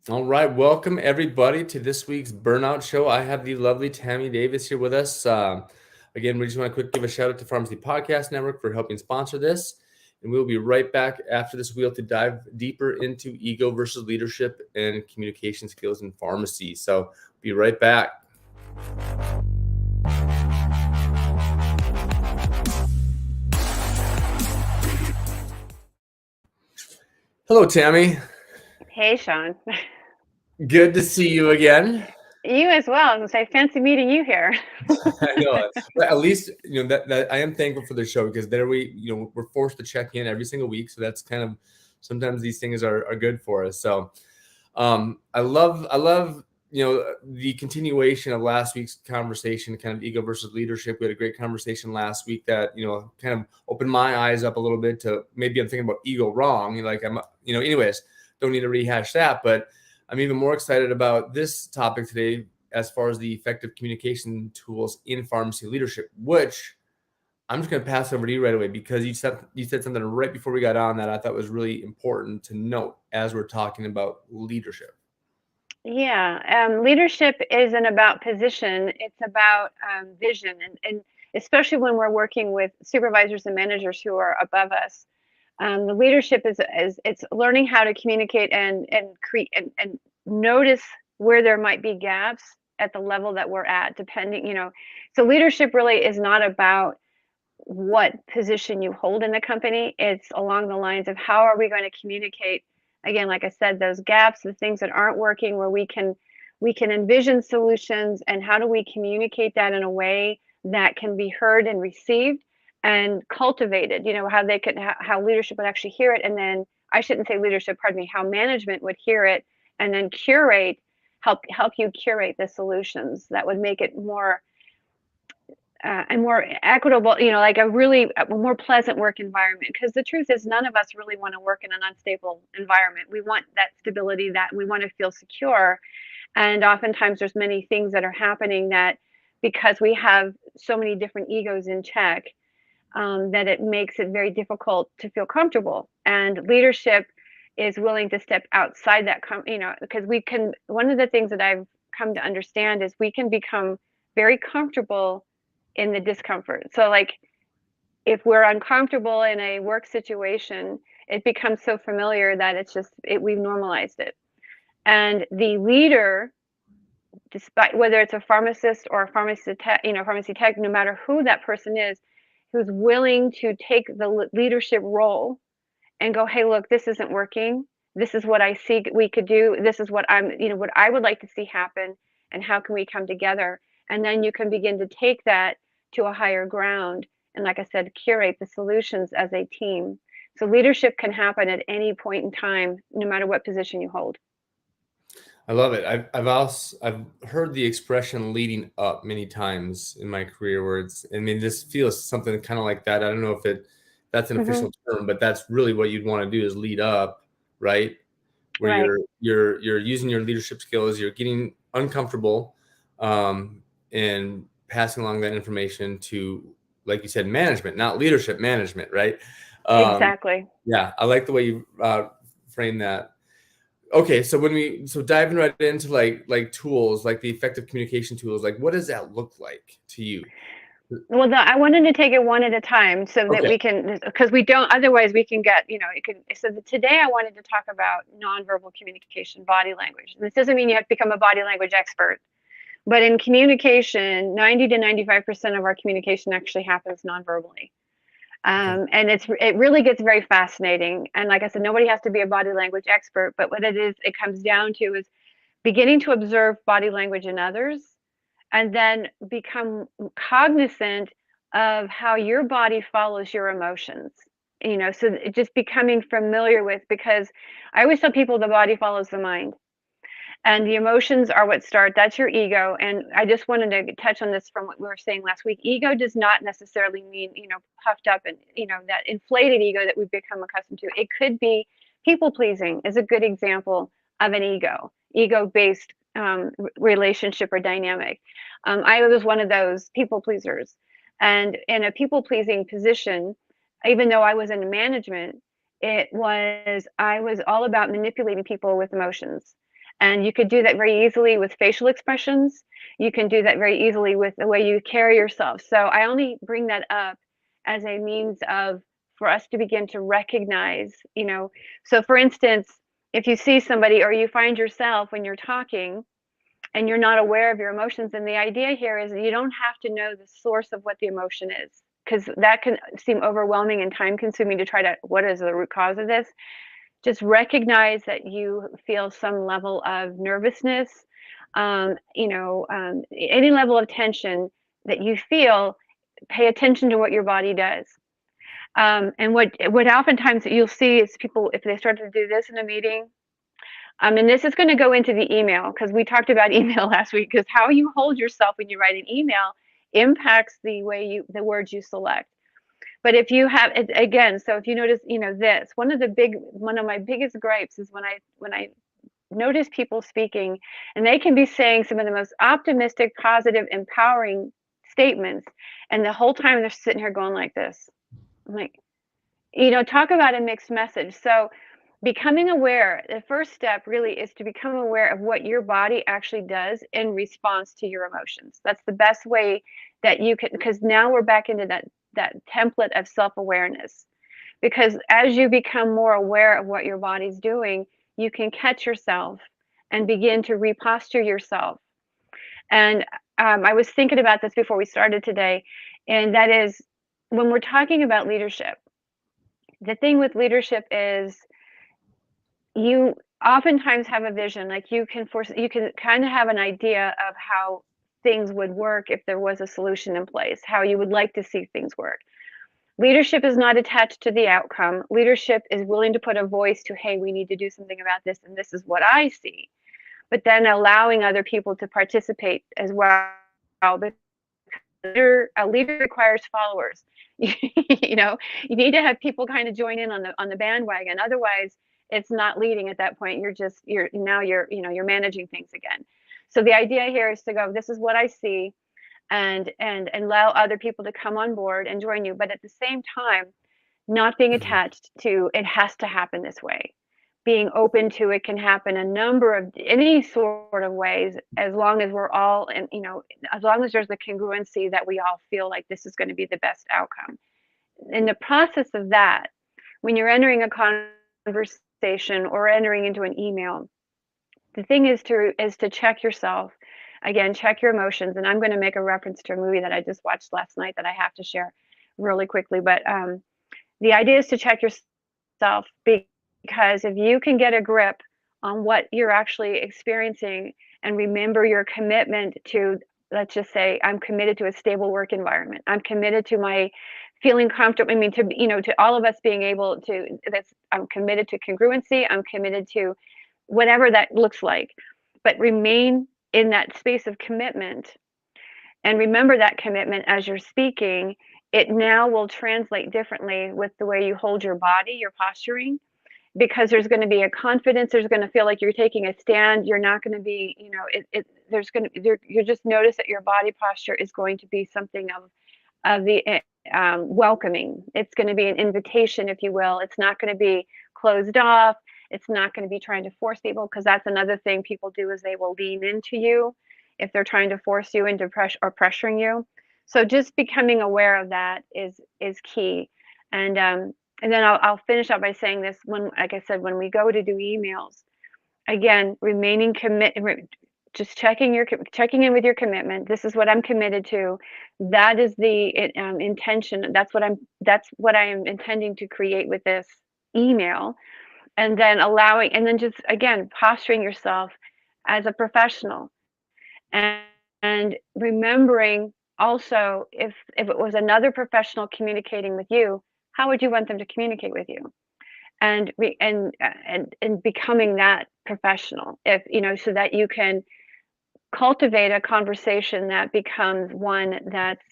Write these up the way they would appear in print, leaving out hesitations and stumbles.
All right, welcome everybody to this week's Burnout Show. I have the lovely Tammy Davis here with us. Again, we just want to quick give a shout out to Pharmacy Podcast Network for helping sponsor this. And we'll be right back after this wheel to dive deeper into ego versus leadership and communication skills in pharmacy. So be right back. Hello, Tammy. Hey, Sean. Good to see you again. You as well. I was gonna say, fancy meeting you here. I know. But at least that I am thankful for the show because there we're forced to check in every single week. So that's kind of sometimes these things are good for us. So I love the continuation of last week's conversation, kind of ego versus leadership. We had a great conversation last week that kind of opened my eyes up a little bit to maybe I'm thinking about ego wrong. Anyways, don't need to rehash that, but I'm even more excited about this topic today as far as the effective communication tools in pharmacy leadership, which I'm just going to pass over to you right away because you said something right before we got on that I thought was really important to note as we're talking about leadership. Yeah, leadership isn't about position, it's about vision. And especially when we're working with supervisors and managers who are above us. The leadership is it's learning how to communicate and create and notice where there might be gaps at the level that we're at, depending. So leadership really is not about what position you hold in the company. It's along the lines of how are we going to communicate, again, like I said, those gaps, the things that aren't working, where we can envision solutions, and how do we communicate that in a way that can be heard and received and cultivated. How leadership would actually hear it, and then I shouldn't say leadership, pardon me, how management would hear it and then help you curate the solutions that would make it more and more equitable, like a more pleasant work environment. Because the truth is, none of us really want to work in an unstable environment. We want that stability, that we want to feel secure. And oftentimes there's many things that are happening that, because we have so many different egos in check, that it makes it very difficult to feel comfortable. And leadership is willing to step outside that, because one of the things that I've come to understand is we can become very comfortable in the discomfort. So, like, if we're uncomfortable in a work situation, it becomes so familiar that we've normalized it. And the leader, despite whether it's a pharmacist or a pharmacy tech, no matter who that person is, who's willing to take the leadership role and go, hey, look, this isn't working. This is what I see we could do. This is what I would like to see happen. And how can we come together? And then you can begin to take that to a higher ground. And like I said, curate the solutions as a team. So leadership can happen at any point in time, no matter what position you hold. I love it. I've heard the expression leading up many times in my career where this feels something kind of like that. I don't know if that's an Hmm. official term, but that's really what you'd want to do is lead up, right? Where Right. you're using your leadership skills, you're getting uncomfortable, and passing along that information to, like you said, management, not leadership, management, right? Um, Exactly. yeah, I like the way you frame that. Okay, so diving right into like tools, like the effective communication tools, like what does that look like to you? Well, I wanted to take it one at a time so that Okay. we can, because we don't, otherwise we can get, it can. So today I wanted to talk about nonverbal communication, body language. And this doesn't mean you have to become a body language expert, but in communication, 90 to 95% of our communication actually happens nonverbally. Okay. And it really gets very fascinating. And like I said, nobody has to be a body language expert, but what it comes down to is beginning to observe body language in others, and then become cognizant of how your body follows your emotions. So just becoming familiar with, because I always tell people the body follows the mind, and the emotions are what start. That's your ego. And I just wanted to touch on this from what we were saying last week. Ego does not necessarily mean, puffed up and, that inflated ego that we've become accustomed to. It could be people pleasing is a good example of an ego based relationship or dynamic. I was one of those people pleasers. And in a people pleasing position, even though I was in management, I was all about manipulating people with emotions. And you could do that very easily with facial expressions. You can do that very easily with the way you carry yourself. So I only bring that up as a means of for us to begin to recognize, so for instance, if you see somebody or you find yourself when you're talking and you're not aware of your emotions, then the idea here is that you don't have to know the source of what the emotion is, because that can seem overwhelming and time consuming to try to, what is the root cause of this? Just recognize that you feel some level of nervousness, any level of tension that you feel. Pay attention to what your body does. And what oftentimes you'll see is people, if they start to do this in a meeting, and this is going to go into the email, because we talked about email last week, because how you hold yourself when you write an email impacts the words you select. But if you have it again, so if you notice, this one of my biggest gripes is when I notice people speaking, and they can be saying some of the most optimistic, positive, empowering statements, and the whole time they're sitting here going like this. I'm like, talk about a mixed message. So becoming aware, the first step really is to become aware of what your body actually does in response to your emotions. That's the best way that you can, because now we're back into that template of self-awareness. Because as you become more aware of what your body's doing, you can catch yourself and begin to reposture yourself. And I was thinking about this before we started today, and that is when we're talking about leadership, the thing with leadership is you oftentimes have a vision, like you can kind of have an idea of how things would work if there was a solution in place, how you would like to see things work. Leadership is not attached to the outcome. Leadership is willing to put a voice to, hey, we need to do something about this, and this is what I see. But then allowing other people to participate as well. A leader requires followers. You need to have people kind of join in on the bandwagon. Otherwise, it's not leading at that point. You're managing things again. So the idea here is to go, this is what I see, and allow other people to come on board and join you, but at the same time not being attached to it has to happen this way. Being open to it can happen a number of any sort of ways, as long as we're all, and as long as there's the congruency that we all feel like this is going to be the best outcome. In the process of that, when you're entering a conversation or entering into an email, the thing is to check yourself. Again, check your emotions. And I'm going to make a reference to a movie that I just watched last night that I have to share really quickly. But the idea is to check yourself, because if you can get a grip on what you're actually experiencing and remember your commitment to, let's just say, I'm committed to a stable work environment. I'm committed to my feeling comfortable. I mean, to all of us being able to, I'm committed to congruency. I'm committed to whatever that looks like, but remain in that space of commitment and remember that commitment as you're speaking. It now will translate differently with the way you hold your body, your posturing, because there's going to be a confidence. There's going to feel like you're taking a stand. You're not going to be, you just notice that your body posture is going to be something of the welcoming. It's going to be an invitation, if you will. It's not going to be closed off. It's not going to be trying to force people, because that's another thing people do, is they will lean into you if they're trying to force you into pressure or pressuring you. So just becoming aware of that is key. And then I'll finish up by saying this. Like I said, when we go to do emails, again, remaining committed, just checking in with your commitment. This is what I'm committed to. That is the intention. That's what I am intending to create with this email. And then just again posturing yourself as a professional, and remembering also, if it was another professional communicating with you, how would you want them to communicate with you? And becoming that professional, so that you can cultivate a conversation that becomes one that's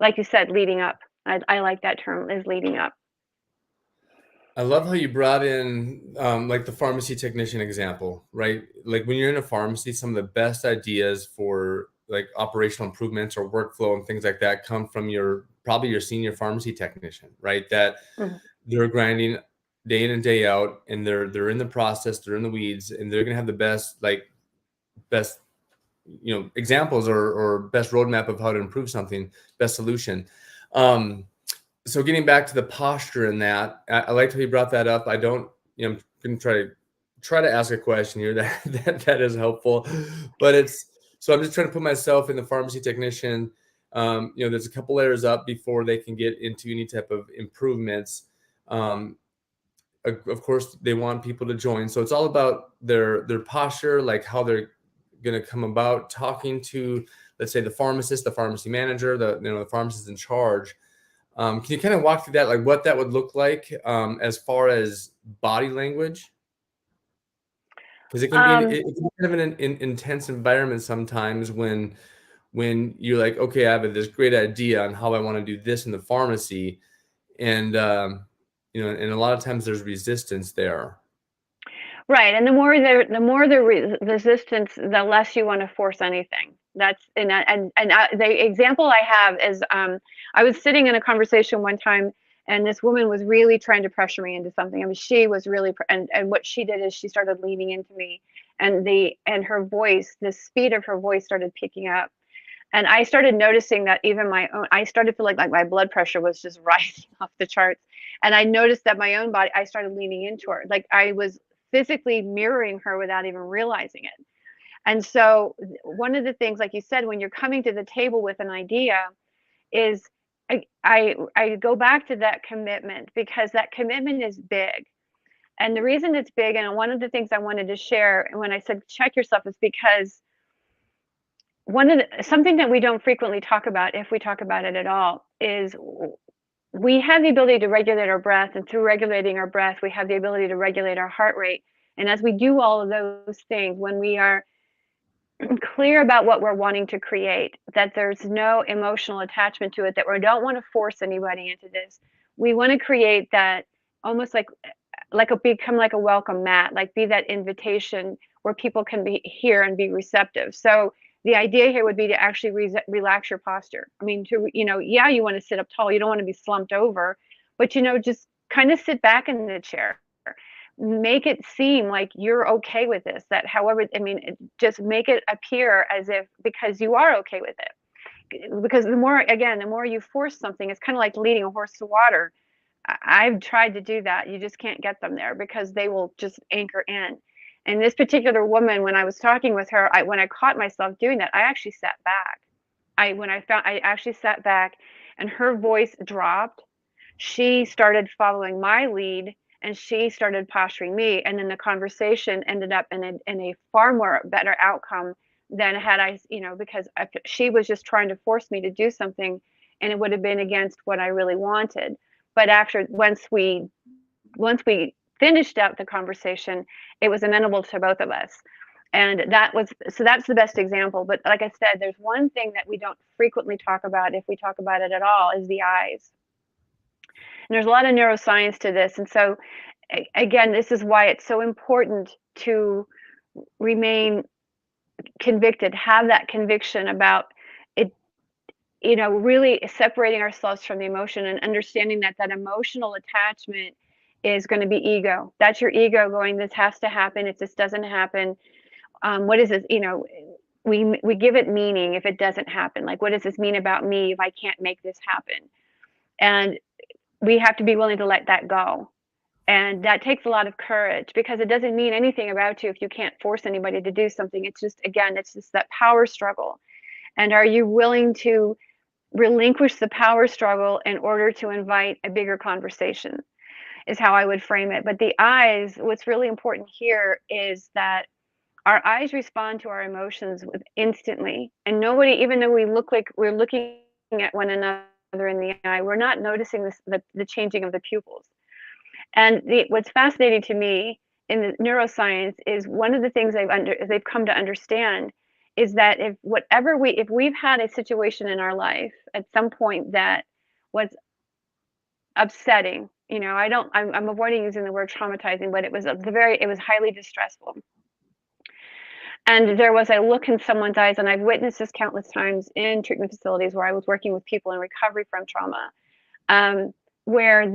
like you said, leading up. I like that term, is leading up. I love how you brought in like the pharmacy technician example, right? Like when you're in a pharmacy, some of the best ideas for like operational improvements or workflow and things like that come from probably your senior pharmacy technician, right? That they're grinding day in and day out, and they're in the process, they're in the weeds, and they're gonna have the best examples or best roadmap of how to improve something, best solution. So getting back to the posture in that, I liked how you brought that up. I don't, I'm gonna try to ask a question here that is helpful, but so I'm just trying to put myself in the pharmacy technician. There's a couple layers up before they can get into any type of improvements. Of course, they want people to join, so it's all about their posture, like how they're going to come about talking to, let's say, the pharmacist, the pharmacy manager, the pharmacist in charge. Can you kind of walk through that, like what that would look like as far as body language? Because it can be kind of an intense environment sometimes when you're like, okay, I have this great idea on how I want to do this in the pharmacy, and and a lot of times there's resistance there. Right, and the more the resistance, the less you want to force anything. The example I have is I was sitting in a conversation one time, and this woman was really trying to pressure me into something. I mean, she was really, and what she did is she started leaning into me, and her voice, the speed of her voice started picking up. And I started noticing that even I started feeling like my blood pressure was just rising off the charts. And I noticed that my own body, I started leaning into her. Like I was physically mirroring her without even realizing it. And so one of the things, like you said, when you're coming to the table with an idea is I go back to that commitment, because that commitment is big. And the reason it's big, and one of the things I wanted to share when I said check yourself, is because something that we don't frequently talk about, if we talk about it at all, is we have the ability to regulate our breath, and through regulating our breath, we have the ability to regulate our heart rate. And as we do all of those things, when we are clear about what we're wanting to create, that there's no emotional attachment to it, that we don't want to force anybody into this. We want to create that almost become like a welcome mat, like be that invitation where people can be here and be receptive. So the idea here would be to actually relax your posture. I mean, yeah, you want to sit up tall. You don't want to be slumped over, but just kind of sit back in the chair. Make it seem like you're okay with this. That however, I mean, just make it appear as if, because you are okay with it. Because the more you force something, it's kind of like leading a horse to water. I've tried to do that. You just can't get them there because they will just anchor in. And this particular woman, when I was talking with her, when I caught myself doing that, I actually sat back. I actually sat back, and her voice dropped. She started following my lead, and she started posturing me, and then the conversation ended up in a far more better outcome than had I, because she was just trying to force me to do something, and it would have been against what I really wanted. But once we finished out the conversation, it was amenable to both of us. And that's the best example. But like I said, there's one thing that we don't frequently talk about, if we talk about it at all, is the eyes. And there's a lot of neuroscience to this. And so again, this is why it's so important to remain convicted, have that conviction about it, really separating ourselves from the emotion and understanding that emotional attachment is going to be ego. That's your ego going, this has to happen. If this doesn't happen, what is this? We give it meaning if it doesn't happen. Like, what does this mean about me if I can't make this happen? And we have to be willing to let that go. And that takes a lot of courage, because it doesn't mean anything about you if you can't force anybody to do something. It's just that power struggle. And are you willing to relinquish the power struggle in order to invite a bigger conversation, is how I would frame it. But the eyes, what's really important here is that our eyes respond to our emotions instantly. And nobody, even though we look like we're looking at one another in the eye, we're not noticing the changing of the pupils. And what's fascinating to me in the neuroscience is one of the things they've come to understand is that if we've had a situation in our life at some point that was upsetting, I'm avoiding using the word traumatizing, but it was highly distressful. And there was a look in someone's eyes, and I've witnessed this countless times in treatment facilities where I was working with people in recovery from trauma, where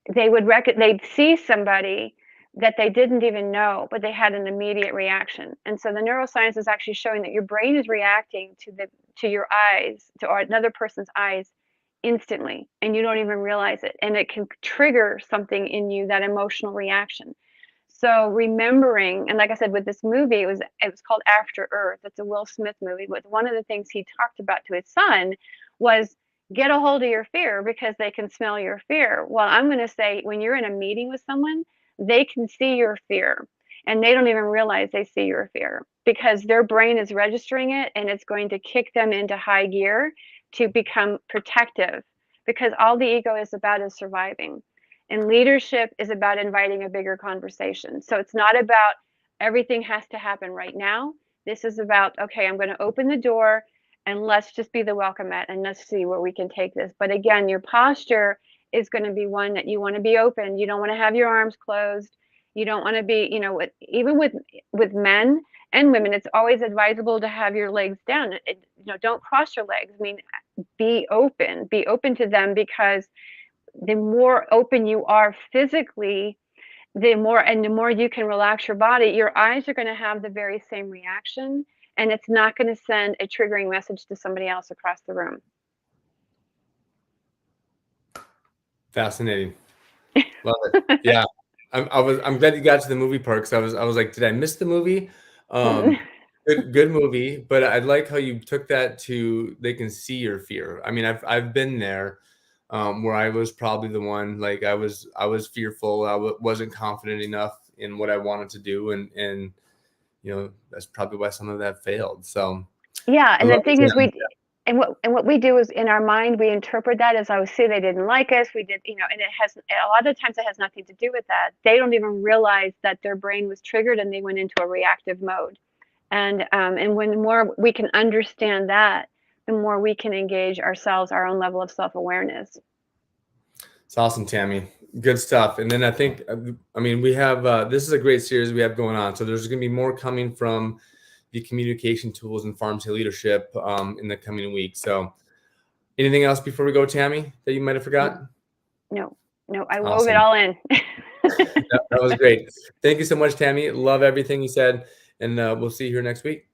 they'd see somebody that they didn't even know, but they had an immediate reaction. And so the neuroscience is actually showing that your brain is reacting to your eyes, to another person's eyes, instantly, and you don't even realize it. And it can trigger something in you, that emotional reaction. So remembering, and like I said, with this movie, it was called After Earth. It's a Will Smith movie. But one of the things he talked about to his son was get a hold of your fear, because they can smell your fear. Well, I'm going to say, when you're in a meeting with someone, they can see your fear, and they don't even realize they see your fear, because their brain is registering it, and it's going to kick them into high gear to become protective, because all the ego is about is surviving. And leadership is about inviting a bigger conversation. So it's not about everything has to happen right now. This is about, okay, I'm going to open the door, and let's just be the welcome mat, and let's see where we can take this. But again, your posture is going to be one that you want to be open. You don't want to have your arms closed. You don't want to be, even with men and women, it's always advisable to have your legs down. Don't cross your legs. I mean, be open to them, because the more open you are physically, the more you can relax your body. Your eyes are going to have the very same reaction, and it's not going to send a triggering message to somebody else across the room. Fascinating. Love it. Yeah. I'm glad you got to the movie part, because I was like, did I miss the movie? Good movie, but I like how you took that to, they can see your fear. I mean, I've been there, where I was probably the one, like I was fearful. I wasn't confident enough in what I wanted to do, and that's probably why some of that failed. So yeah, and the thing is, what we do is, in our mind, we interpret that as, I would say they didn't like us. We did, and it has, a lot of times it has nothing to do with that. They don't even realize that their brain was triggered and they went into a reactive mode. And when the more we can understand that, the more we can engage ourselves, our own level of self-awareness. It's awesome, Tammy. Good stuff. And then I think, we have, this is a great series we have going on. So there's going to be more coming from the communication tools and pharmacy leadership in the coming weeks. So anything else before we go, Tammy, that you might have forgotten? No, I wove it all in. That was great. Thank you so much, Tammy. Love everything you said. And we'll see you here next week.